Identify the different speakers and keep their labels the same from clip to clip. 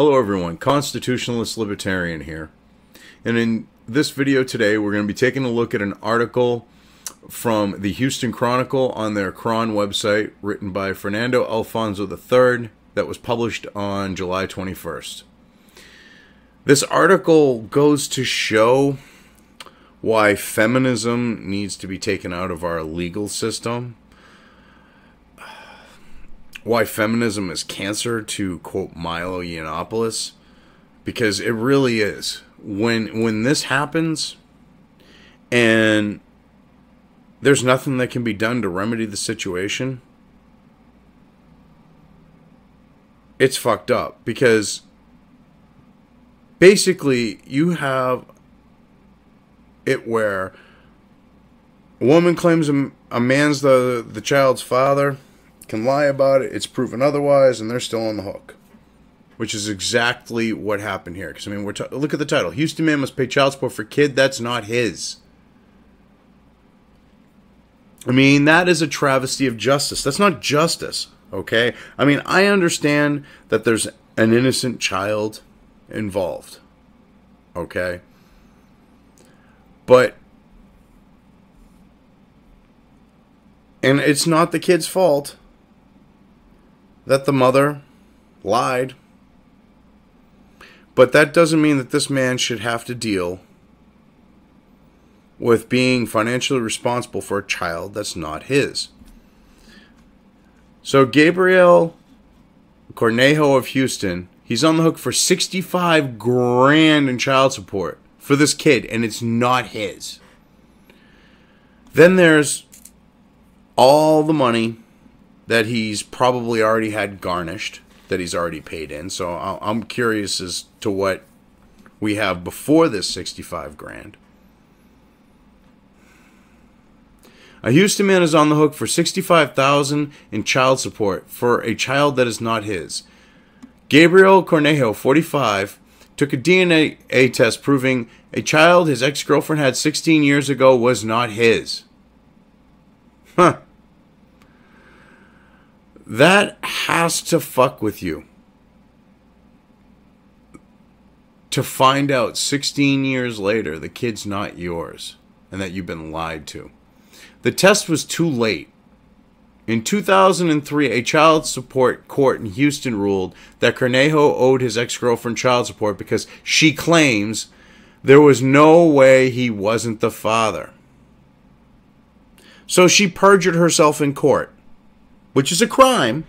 Speaker 1: Hello everyone, Constitutionalist Libertarian here. And in this video today, we're going to be taking a look at an article from the Huston Chronicle on their Cron website, written by Fernando Alfonso III, that was published on July 21st. This article goes to show why feminism needs to be taken out of our legal system, why feminism is cancer, to quote Milo Yiannopoulos, because it really is. When this happens and there's nothing that can be done to remedy the situation, it's fucked up. Because basically you have it where a woman claims a man's the child's father, can lie about it, it's proven otherwise, and they're still on the hook. Which is exactly what happened here. Because, I mean, look at the title. Houston man must pay child support for kid that's not his. I mean, that is a travesty of justice. That's not justice, okay? I mean, I understand that there's an innocent child involved, okay? But, and it's not the kid's fault that the mother lied. But that doesn't mean that this man should have to deal with being financially responsible for a child that's not his. So Gabriel Cornejo of Houston, he's on the hook for $65 grand in child support for this kid, and it's not his. Then there's all the money that he's probably already had garnished, that he's already paid in. So I'm curious as to what we have before this 65 grand. A Houston man is on the hook for $65,000 in child support for a child that is not his. Gabriel Cornejo, 45, took a DNA test proving a child his ex-girlfriend had 16 years ago was not his. Huh. That has to fuck with you. To find out 16 years later the kid's not yours and that you've been lied to. The test was too late. In 2003, a child support court in Houston ruled that Cornejo owed his ex-girlfriend child support because she claims there was no way he wasn't the father. So she perjured herself in court, which is a crime,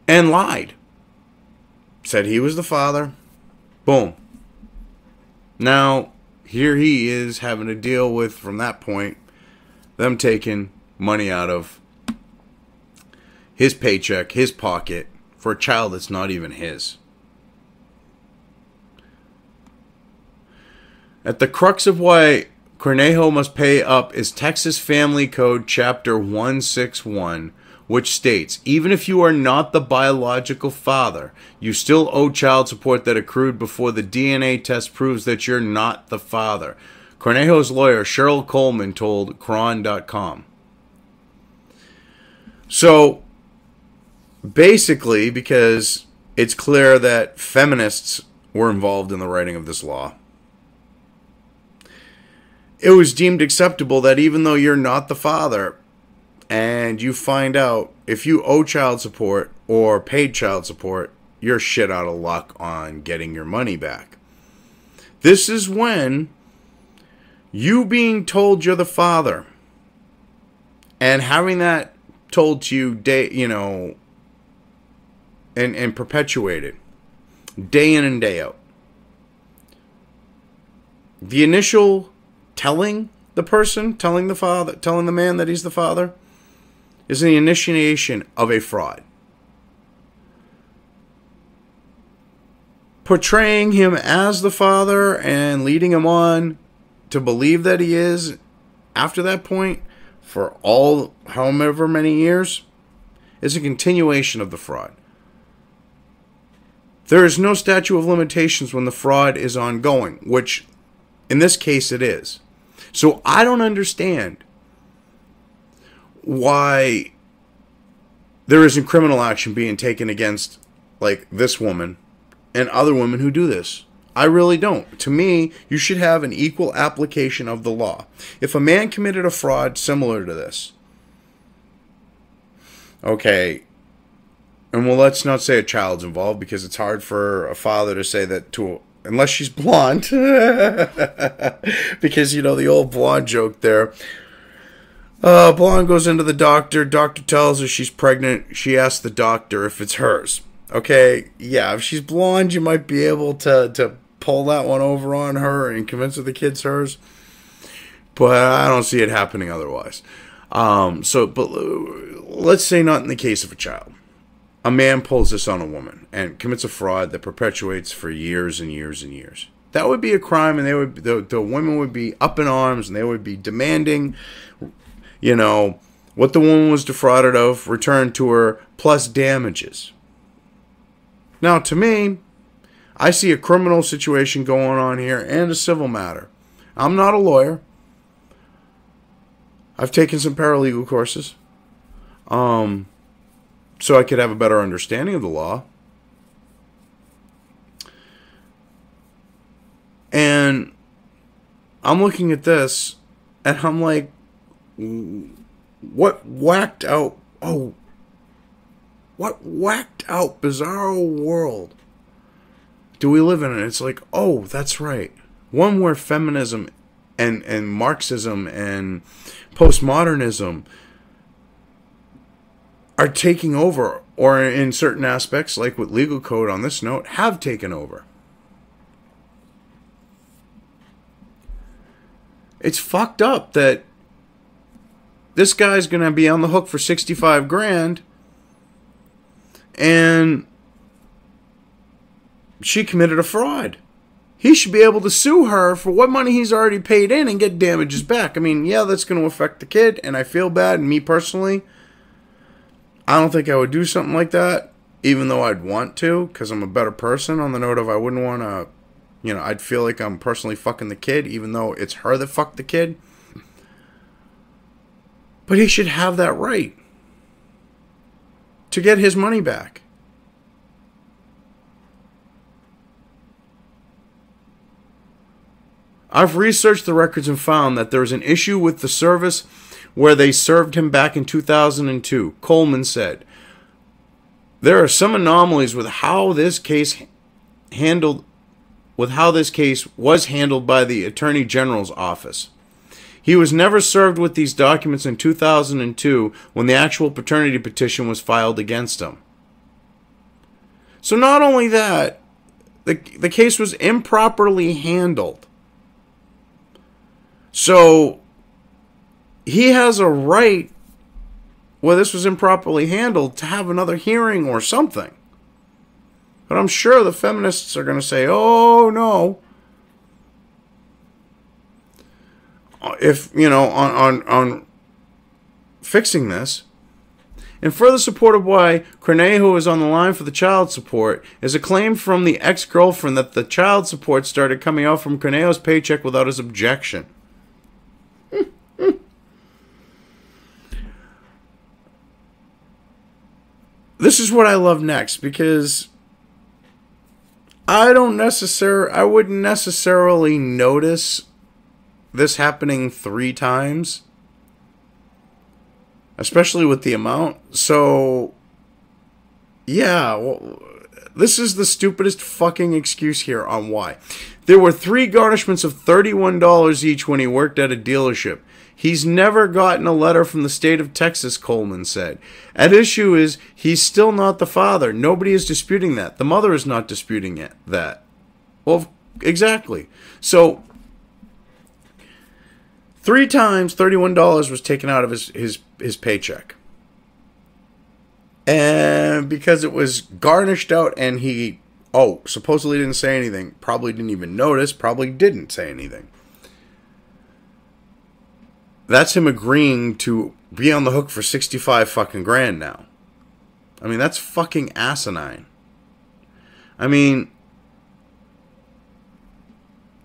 Speaker 1: and lied. Said he was the father. Boom. Now, here he is having to deal with, from that point, them taking money out of his paycheck, his pocket, for a child that's not even his. At the crux of why Cornejo must pay up is Texas Family Code Chapter 161, which states, even if you are not the biological father, you still owe child support that accrued before the DNA test proves that you're not the father. Cornejo's lawyer, Cheryl Coleman, told Cron.com. So, basically, because it's clear that feminists were involved in the writing of this law, it was deemed acceptable that even though you're not the father and you find out if you owe child support or paid child support, you're shit out of luck on getting your money back. This is when you being told you're the father and having that told to you and perpetuated day in and day out. The initial telling the person, telling the father, telling the man that he's the father, is the initiation of a fraud. Portraying him as the father and leading him on to believe that he is after that point for all however many years is a continuation of the fraud. There is no statute of limitations when the fraud is ongoing, which in this case it is. So I don't understand why there isn't criminal action being taken against, like, this woman and other women who do this. I really don't. To me, you should have an equal application of the law. If a man committed a fraud similar to this, okay, and well, let's not say a child's involved, because it's hard for a father to say that to, unless she's blonde, because, you know, the old blonde joke there. Blonde goes into the doctor. Doctor tells her she's pregnant. She asks the doctor if it's hers. Okay, yeah, if she's blonde, you might be able to pull that one over on her and convince her the kid's hers. But I don't see it happening otherwise. But let's say not in the case of a child. A man pulls this on a woman and commits a fraud that perpetuates for years and years and years. That would be a crime, and the women would be up in arms, and they would be demanding, you know, what the woman was defrauded of returned to her, plus damages. Now, to me, I see a criminal situation going on here and a civil matter. I'm not a lawyer. I've taken some paralegal courses, so I could have a better understanding of the law. And I'm looking at this, and I'm like, what whacked out bizarro world do we live in? And it's like, oh, that's right. One where feminism and Marxism and postmodernism are taking over, or in certain aspects, like with legal code on this note, have taken over. It's fucked up that this guy's going to be on the hook for 65 grand and she committed a fraud. He should be able to sue her for what money he's already paid in and get damages back. I mean, yeah, that's going to affect the kid, and I feel bad. And me personally, I don't think I would do something like that, even though I'd want to, because I'm a better person, on the note of I wouldn't want to, you know, I'd feel like I'm personally fucking the kid, even though it's her that fucked the kid. But he should have that right to get his money back. I've researched the records and found that there is an issue with the service where they served him back in 2002. Coleman said, there are some anomalies with how this case was handled by the Attorney General's office. He was never served with these documents in 2002 when the actual paternity petition was filed against him. So not only that, the case was improperly handled. So he has a right, where this was improperly handled, to have another hearing or something. But I'm sure the feminists are going to say, oh, no. If, you know, on fixing this. In further support of why Cornejo is on the line for the child support is a claim from the ex-girlfriend that the child support started coming out from Cornejo's paycheck without his objection. This is what I love next, because I wouldn't necessarily notice this happening 3 times, especially with the amount. So, yeah, well, this is the stupidest fucking excuse here on why. There were 3 garnishments of $31 each when he worked at a dealership. He's never gotten a letter from the state of Texas, Coleman said. At issue is, he's still not the father. Nobody is disputing that. The mother is not disputing that. Well, exactly. So, 3 times, $31 was taken out of his paycheck. And because it was garnished out and he, supposedly didn't say anything, probably didn't even notice, probably didn't say anything. That's him agreeing to be on the hook for 65 fucking grand now. I mean, that's fucking asinine. I mean,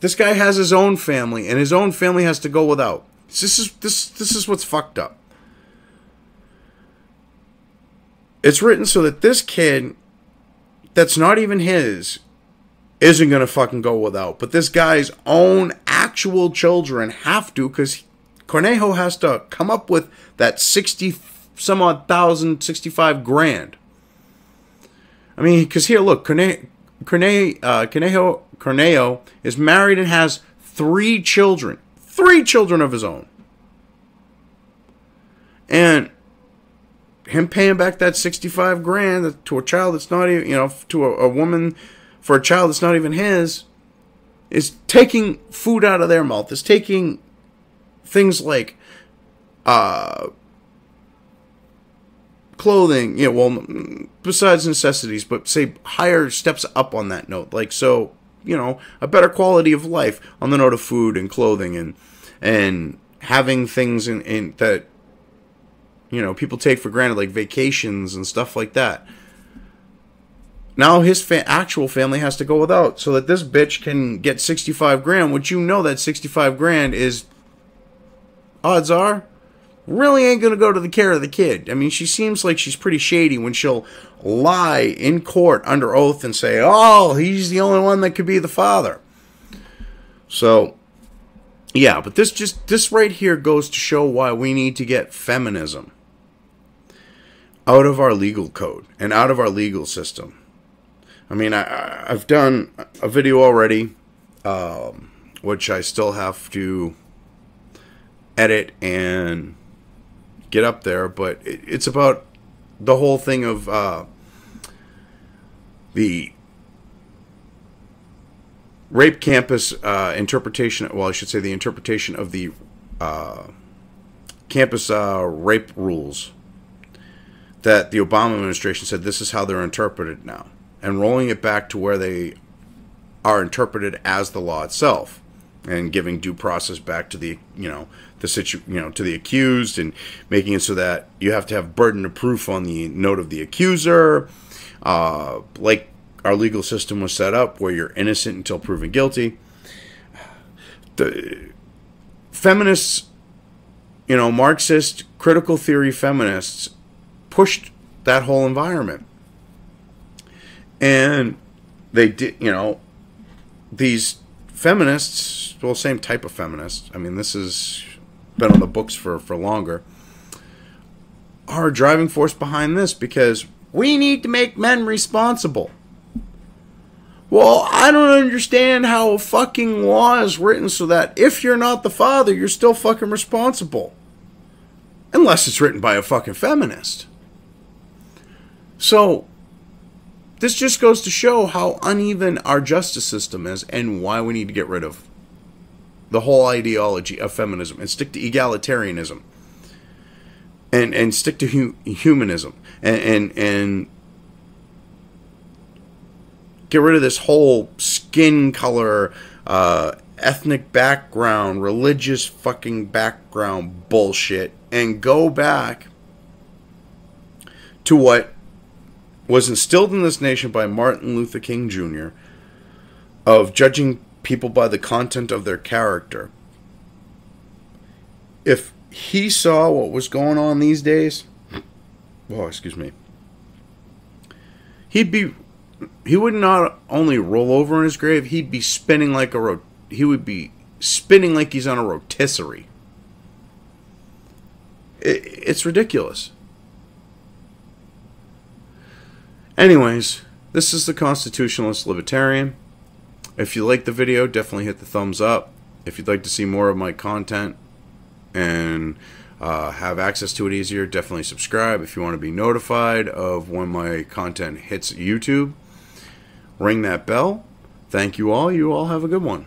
Speaker 1: this guy has his own family, and his own family has to go without. This is what's fucked up. It's written so that this kid that's not even his isn't going to fucking go without. But this guy's own actual children have to, because Cornejo has to come up with that 60 some odd thousand, 65 grand. I mean, because here, look, Cornejo is married and has 3 children. 3 children of his own. And him paying back that 65 grand to a child that's not even, to a woman for a child that's not even his, is taking food out of their mouth. Is taking things like clothing, besides necessities, but say higher steps up on that note. Like, so, a better quality of life on the note of food and clothing and having things in that, people take for granted, like vacations and stuff like that. Now his actual family has to go without so that this bitch can get 65 grand, which that 65 grand is, odds are, really ain't going to go to the care of the kid. I mean, she seems like she's pretty shady when she'll lie in court under oath and say, oh, he's the only one that could be the father. So, yeah, but this right here goes to show why we need to get feminism out of our legal code and out of our legal system. I mean, I've done a video already, which I still have to edit and get up there, but it's about the whole thing of the rape campus interpretation. Well, I should say the interpretation of the campus rape rules that the Obama administration said this is how they're interpreted now, and rolling it back to where they are interpreted as the law itself, and giving due process back to the to the accused, and making it so that you have to have burden of proof on the note of the accuser, like our legal system was set up, where you're innocent until proven guilty. The feminists, Marxist critical theory feminists, pushed that whole environment, and they did. These feminists, well, same type of feminists. I mean, this has been on the books for longer. Are a driving force behind this because we need to make men responsible. Well, I don't understand how a fucking law is written so that if you're not the father, you're still fucking responsible. Unless it's written by a fucking feminist. So, this just goes to show how uneven our justice system is and why we need to get rid of the whole ideology of feminism and stick to egalitarianism and stick to humanism and get rid of this whole skin color, ethnic background, religious fucking background bullshit, and go back to what was instilled in this nation by Martin Luther King Jr. of judging people by the content of their character. If he saw what was going on these days, he would not only roll over in his grave, he'd be spinning like he would be spinning like he's on a rotisserie. It's ridiculous. Anyways, this is the Constitutionalist Libertarian. If you like the video, definitely hit the thumbs up. If you'd like to see more of my content and have access to it easier, definitely subscribe. If you want to be notified of when my content hits YouTube, ring that bell. Thank you all. You all have a good one.